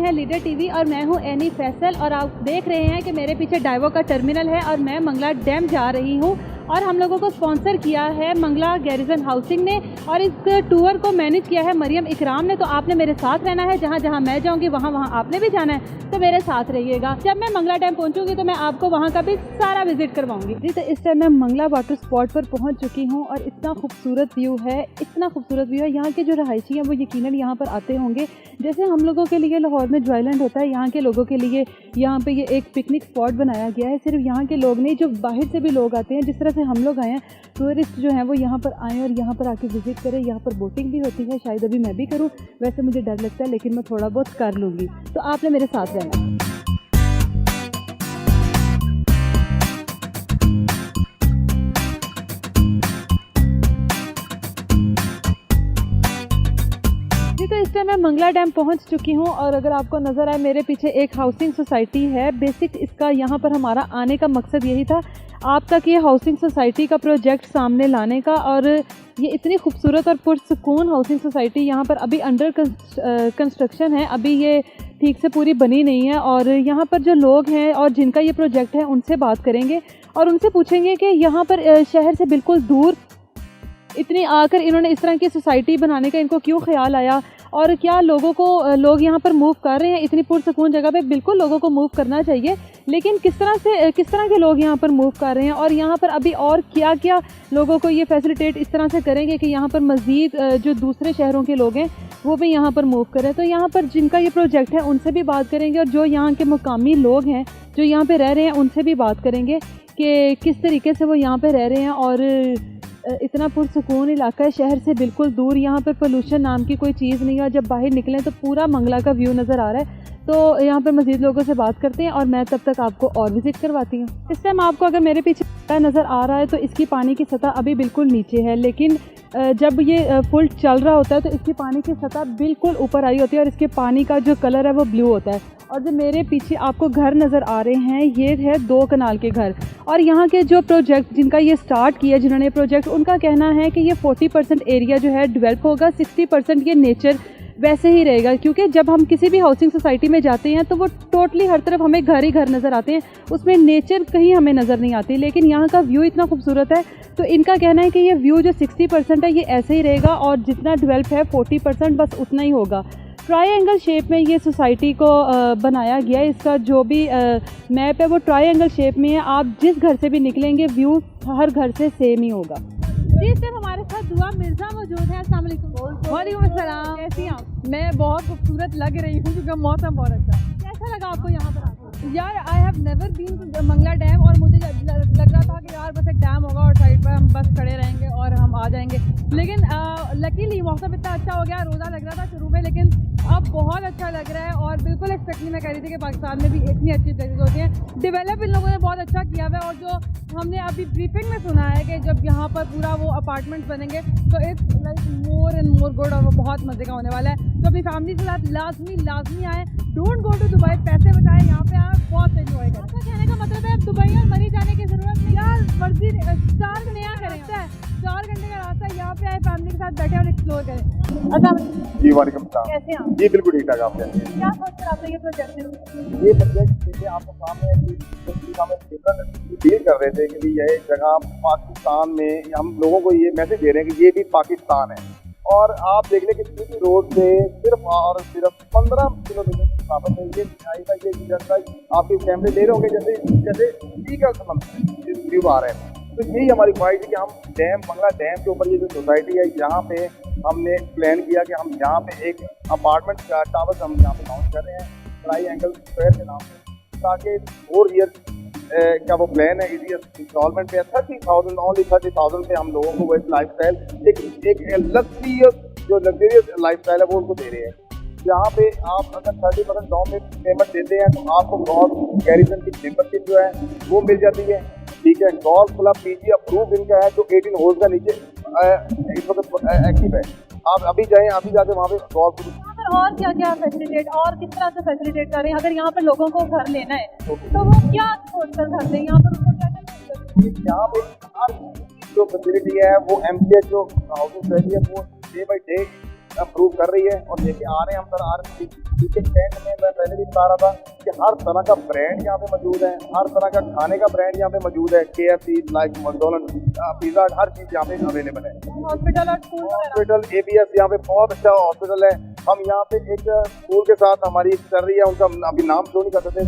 हैं leader TV और मैं हूं एनी फैसल और आप देख रहे हैं कि मेरे पीछे डाइवो का टर्मिनल है और मैं मंगला डैम जा रही हूं और हम लोगों को स्पॉन्सर किया है मंगला गैरिजन हाउसिंग ने और इस टूर को मैनेज किया है मरियम इकराम ने। तो आपने मेरे साथ रहना है, जहां जहां मैं जाऊंगी वहां वहां आपने भी जाना है, तो मेरे साथ रहिएगा। जब मैं मंगला डैम पहुंचूंगी तो मैं आपको वहां का भी सारा विजिट करवाऊंगी। जी, तो इस टाइम मैं मंगला वाटर स्पॉट पर पहुंच चुकी हूं और इतना खूबसूरत व्यू है, इतना खूबसूरत व्यू है। यहाँ के जो रहायशी हैं वो यकीनन यहाँ पर आते होंगे। जैसे हम लोगों के लिए लाहौर में जो आइलैंड होता है, यहाँ के लोगों के लिए यहाँ पे ये एक पिकनिक स्पॉट बनाया गया है। सिर्फ यहाँ के लोग नहीं, जो बाहर से भी लोग आते हैं, जिस तरह से हम लोग आए हैं, टूरिस्ट जो हैं वो यहाँ पर आएँ और यहाँ पर आके विजिट करें। यहाँ पर बोटिंग भी होती है, शायद अभी मैं भी करूँ, वैसे मुझे डर लगता है लेकिन मैं थोड़ा बहुत कर लूँगी। तो आपने मेरे साथ रहना। तो इस टाइम मैं मंगला डैम पहुंच चुकी हूं और अगर आपको नज़र आए मेरे पीछे एक हाउसिंग सोसाइटी है। बेसिक इसका यहाँ पर हमारा आने का मकसद यही था, आप तक ये हाउसिंग सोसाइटी का प्रोजेक्ट सामने लाने का। और ये इतनी खूबसूरत और पुरसुकून हाउसिंग सोसाइटी यहाँ पर अभी अंडर कंस्ट्रक्शन है, अभी ये ठीक से पूरी बनी नहीं है। और यहाँ पर जो लोग हैं और जिनका ये प्रोजेक्ट है उनसे बात करेंगे और उनसे पूछेंगे कि यहाँ पर शहर से बिल्कुल दूर इतनी आकर इन्होंने इस तरह की सोसाइटी बनाने का इनको क्यों ख्याल आया और क्या लोग यहाँ पर मूव कर रहे हैं। इतनी पुरसुकून जगह पे बिल्कुल लोगों को मूव करना चाहिए, लेकिन किस तरह के लोग यहाँ पर मूव कर रहे हैं और यहाँ पर अभी और क्या क्या लोगों को ये फैसिलिटेट इस तरह से करेंगे कि यहाँ पर मज़ीद जो दूसरे शहरों के लोग हैं वो भी यहाँ पर मूव करें। तो यहाँ पर जिनका ये प्रोजेक्ट है उनसे भी बात करेंगे और जो यहाँ के मुकामी लोग हैं जो यहाँ पर रह रहे हैं उनसे भी बात करेंगे कि किस तरीके से वो यहाँ पर रह रहे हैं। और इतना पुरसुकून इलाका है, शहर से बिल्कुल दूर, यहाँ पर पोल्यूशन नाम की कोई चीज़ नहीं है। जब बाहर निकलें तो पूरा मंगला का व्यू नज़र आ रहा है। तो यहाँ पर मज़ीद लोगों से बात करते हैं और मैं तब तक आपको और विज़िट करवाती हूँ। इस टाइम आपको अगर मेरे पीछे नज़र आ रहा है तो इसकी पानी की सतह अभी बिल्कुल नीचे है, लेकिन जब ये फुल चल रहा होता है तो इसकी पानी की सतह बिल्कुल ऊपर आई होती है और इसके पानी का जो कलर है वो ब्लू होता है। और जो मेरे पीछे आपको घर नज़र आ रहे हैं ये है 2 कनाल के घर। और यहाँ के जो प्रोजेक्ट जिनका ये स्टार्ट किया, जिन्होंने प्रोजेक्ट, उनका कहना है कि ये 40% एरिया जो है डेवलप होगा, 60% ये नेचर वैसे ही रहेगा। क्योंकि जब हम किसी भी हाउसिंग सोसाइटी में जाते हैं तो वो टोटली हर तरफ हमें घर ही घर नज़र आते हैं, उसमें नेचर कहीं हमें नज़र नहीं आती। लेकिन यहाँ का व्यू इतना खूबसूरत है तो इनका कहना है कि ये व्यू जो 60% है ये ऐसे ही रहेगा और जितना डेवलप है 40% बस उतना ही होगा। ट्रायंगल शेप में ये सोसाइटी को बनाया गया है। इसका जो भी मैप है वो ट्रायंगल शेप में है। आप जिस घर से भी निकलेंगे व्यू हर घर से सेम ही होगा। जी, सिर्फ हमारे साथ दुआ मिर्जा मौजूद है। अस्सलाम वालेकुम। वालेकुम अस्सलाम। कैसी हैं आप? मैं बहुत खूबसूरत लग रही हूँ क्योंकि मौसम बहुत अच्छा है। कैसा लगा आपको यहाँ पर आकर? यार I have never been to Mangla dam और मुझे लग रहा था कि यार बस एक डैम होगा और साइड पर हम बस खड़े रहेंगे और हम आ जाएंगे, लेकिन लकीली मौसम इतना अच्छा हो गया। रोज़ा लग रहा था शुरू में, लेकिन अब बहुत अच्छा लग रहा है और बिल्कुल एक्सपेक्ट नहीं मैं कह रही थी कि पाकिस्तान में भी इतनी अच्छी प्लेसेस होती हैं। डेवलप इन लोगों ने बहुत अच्छा किया हुआ है और जो हमने अभी ब्रीफिंग में सुना है कि जब यहाँ पर पूरा वो अपार्टमेंट्स बनेंगे तो it's like more and more good और वो बहुत मज़े का होने वाला है। तो अपनी फैमिली के साथ लाजमी आए। डोंट गो टू दुबई, पैसे बचाएं, यहाँ पे आए बहुत एंजॉय करें। आपका कहने का मतलब है अब दुबई और मरी जाने की ज़रूरत नहीं। यार मर्जी 4 घंटे का रास्ता है, 4 घंटे का रास्ता है, यहाँ पे आए फैमिली के साथ बैठे और एक्सप्लोर करें। अच्छा जी वालेकुम सलाम। कैसे हैं आप? जी बिल्कुल ठीक ठाक। आप कैसे? क्या सोच कर आपने ये प्रोजेक्ट शुरू? ये प्रोजेक्ट जैसे आपको सामने डील कर रहे थे कि ये जगह पाकिस्तान में, हम लोगों को ये मैसेज दे रहे हैं कि ये भी पाकिस्तान है। और आप देख लें कि सिटी रोड से सिर्फ और सिर्फ 15 किलोमीटर की मुसाफत में ये आएगा। ये जैसा आपके कैमरे ले रहे होंगे जैसे ठीक है व्यू आ रहे हैं। तो यही हमारी ख्वाहिश है कि हम डैम, मंगला डैम के ऊपर ये जो सोसाइटी है यहाँ पे हमने प्लान किया कि हम यहाँ पे एक अपार्टमेंट टावर्स हम यहाँ पे लॉन्च कर रहे हैं ट्रायंगल स्क्वायर के नाम पे, ताकि 4 ईयर का वो प्लान है। इसी इंस्टॉलमेंट पे 30,000 ओनली 30,000 पे हम लोगों को वो लाइफ स्टाइल एक लग्जरियस लाइफ स्टाइल है वो उनको दे रहे हैं। यहाँ पे आप अगर 30% डाउन में पेमेंट देते हैं तो आपको गॉल्फ गैरिजन की मेंबरशिप जो है वो मिल जाती है। ठीक है, गोल्फ क्लब पीजी अप्रूव इनका है जो 18 होल्स का नीचे इस वक्त एक्टिव है। आप अभी जाएं, अभी जाके वहाँ पे गोल्फ। और क्या क्या फैसिलिटेट और किस तरह से फैसिलिटेट करें? अगर यहाँ पर लोगों को घर लेना है तो वो क्या सोच कर घर दें? यहाँ पर उनको क्या क्या? यहाँ पे हर जो फैसिलिटी है वो MCH जो हाउसिंग सोसाइटी है वो डे बाई डे अप्रूव कर रही है और लेके आ रहे हैं हम सर आ रहे हैं। टेंट में मैं पहले भी बता रहा था कि हर तरह का ब्रांड यहाँ पे मौजूद है, हर तरह का खाने का ब्रांड यहाँ पे मौजूद है। KFC, लाइक मैकडॉनल्ड, पिज़्ज़ा, हर चीज़ यहाँ पे अवेलेबल है। हॉस्पिटल और स्कूल हॉस्पिटल ABS यहाँ पे बहुत अच्छा हॉस्पिटल है। हम यहाँ पे एक स्कूल के साथ हमारी चल रही है, उनका अभी नाम शो नहीं कर सकते,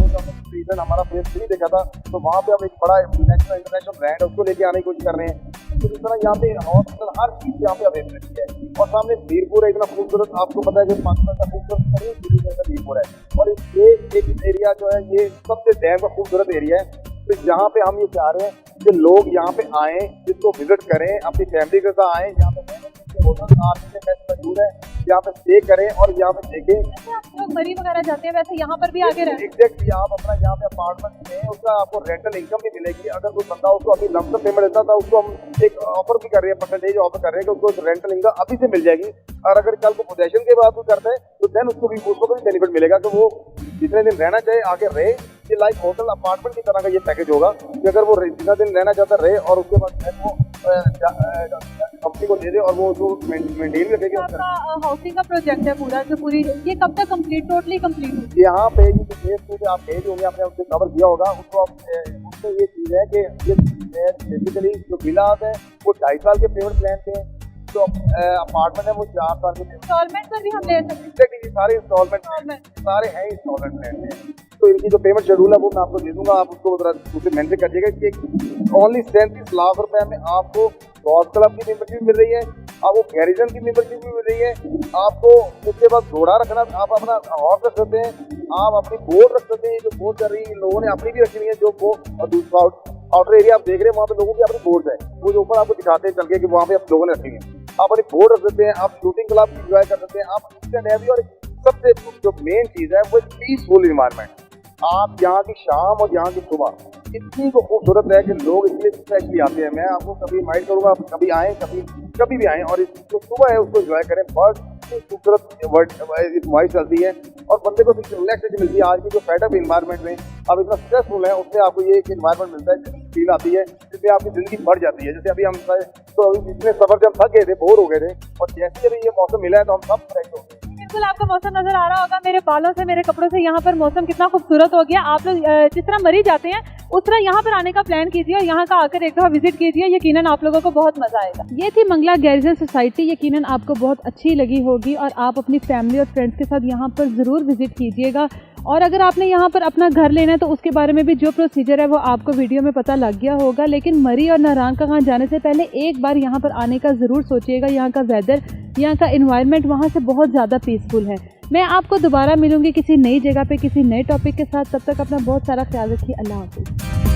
रीजन हमारा फेस 3 देखा था, तो वहाँ पे हम एक बड़ा नेशनल इंटरनेशनल ब्रांड है उसको लेके आने की कोशिश कर रहे हैं। तो इस तरह यहाँ पे हॉस्पिटल हर चीज़ यहाँ पे अवेलेबल है। और सामने मीरपुर है, इतना खूबसूरत, आपको पता है कि पाकिस्तान का खूबसूरत मीरपुर है और ये एक एरिया जो है ये सबसे डैम का खूबसूरत एरिया है। तो यहाँ पे हम ये चाह रहे हैं कि लोग यहाँ पे आएँ, जिसको विजिट करें, अपनी फैमिली के साथ आएँ। यहाँ पे होटल मौजूद है, यहाँ पे स्टे करें और यहाँ पे देखें। आप लोग मरी वगैरह जाते हैं, वैसे यहाँ पर भी आगे रहते हैं। एग्जैक्टली, आप अपना यहाँ पे अपार्टमेंट में उसका आपको रेंटल इनकम भी मिलेगी। अगर कोई बंदा उसको अभी लमसम पेमेंट देता था, उसको हम एक ऑफर भी कर रहे हैं, परसेंटेज ऑफर कर रहे हैं कि उसको रेंटल इनकम अभी से मिल जाएगी। और अगर कल को पोजेशन के बाद वो करते हैं तो देन उसको भी बेनिफिट मिलेगा कि वो जितने दिन रहना चाहे आगे रहे। ये लाइक होटल अपार्टमेंट की तरह का ये पैकेज होगा कि अगर वो जितना दिन रहना चाहता रहे और उसके बाद वो कंपनी को दे दे और वो उसको मेंटेन भी रखेगी। आपका हाउसिंग का प्रोजेक्ट है पूरा, जो पूरी ये कब तक टोटली कंप्लीट? यहाँ पे आप गए होंगे, आपने उससे कवर किया होगा उसको। उसमें ये चीज़ है कि ये बेसिकली जो विलास है वो 2.5 साल के पेमेंट प्लान पे है, जो अपार्टमेंट है वो 4 साल के इंस्टॉलमेंट पर भी हम ले सकते हैं। सारे इंस्टॉलमेंट सारे हैं इंस्टॉलमेंट प्लान में। तो इनकी जो पेमेंट शेड्यूल है वो मैं आपको दे दूंगा, आप उसको दूसरे मेंशन कर दीजिएगा कि ओनली 37 लाख रुपए में आपको गॉल्फ क्लब की मेंबरशिप मिल रही है, आपको गैरिजन की मेंबरशिप भी मिल रही है, आपको उसके बाद घोड़ा रखना, आप अपना हॉर्स रख सकते हैं, आप अपनी बोट रख सकते हैं। जो बोट कर रही है लोगों ने अपनी भी रखी हुई है, जो वो और दूसरा आउटर एरिया आप देख रहे हैं वहाँ पे लोगों की अपनी बोट है, वो जो ऊपर आपको दिखाते हैं चल के कि वहाँ पे आप लोगों ने रखी हुई है। आप अपनी बोट रख सकते हैं, आप शूटिंग क्लब इंजॉय कर सकते हैं, आप ईस्टर्न एरिया। और सबसे जो मेन चीज़ है वो पीसफुल इन्वायरमेंट। आप यहाँ की शाम और यहाँ की सुबह इतनी तो खूबसूरत है कि लोग इसलिए स्पेशली आते हैं। मैं आपको कभी इनवाइट करूँगा, आप कभी आएँ, कभी भी आएँ और जो सुबह है उसको एंजॉय करें। बहुत खूबसूरत वाइब चलती है और बंदे को रिलैक्सेशन मिलती है। आज की जो फेडअप इन्वायरमेंट में अब इतना स्ट्रेसफुल है, उसमें आपको ये एक इन्वायरमेंट मिलता है, फील आती है जिसमें आपकी ज़िंदगी बढ़ जाती है। जैसे अभी हम तो अभी इतने सफर से हम थक गए थे, बोर हो गए थे, और जैसे अभी ये मौसम मिला है तो हम सब फ्रेश हो गए। बिल्कुल आपका मौसम नजर आ रहा होगा, मेरे बालों से, मेरे कपड़ों से यहाँ पर मौसम कितना खूबसूरत हो गया। आप लोग जिस तरह मरी जाते हैं उस तरह यहाँ पर आने का प्लान कीजिए और यहाँ का आकर एक दफा विजिट कीजिए, यकीनन आप लोगों को बहुत मजा आएगा। ये थी मंगला गैरिजन सोसाइटी, यकीनन आपको बहुत अच्छी लगी होगी और आप अपनी फैमिली और फ्रेंड्स के साथ यहाँ पर ज़रूर विजिट कीजिएगा। और अगर आपने यहाँ पर अपना घर लेना है तो उसके बारे में भी जो प्रोसीजर है वो आपको वीडियो में पता लग गया होगा। लेकिन मरी और नारंग का खान जाने से पहले एक बार यहाँ पर आने का ज़रूर सोचिएगा। यहाँ का वेदर, यहाँ का इन्वायरमेंट वहाँ से बहुत ज़्यादा पीसफुल है। मैं आपको दोबारा मिलूंगी किसी नई जगह पे किसी नए टॉपिक के साथ। तब तक अपना बहुत सारा ख्याल रखिए। अल्लाह हाफ़िज़।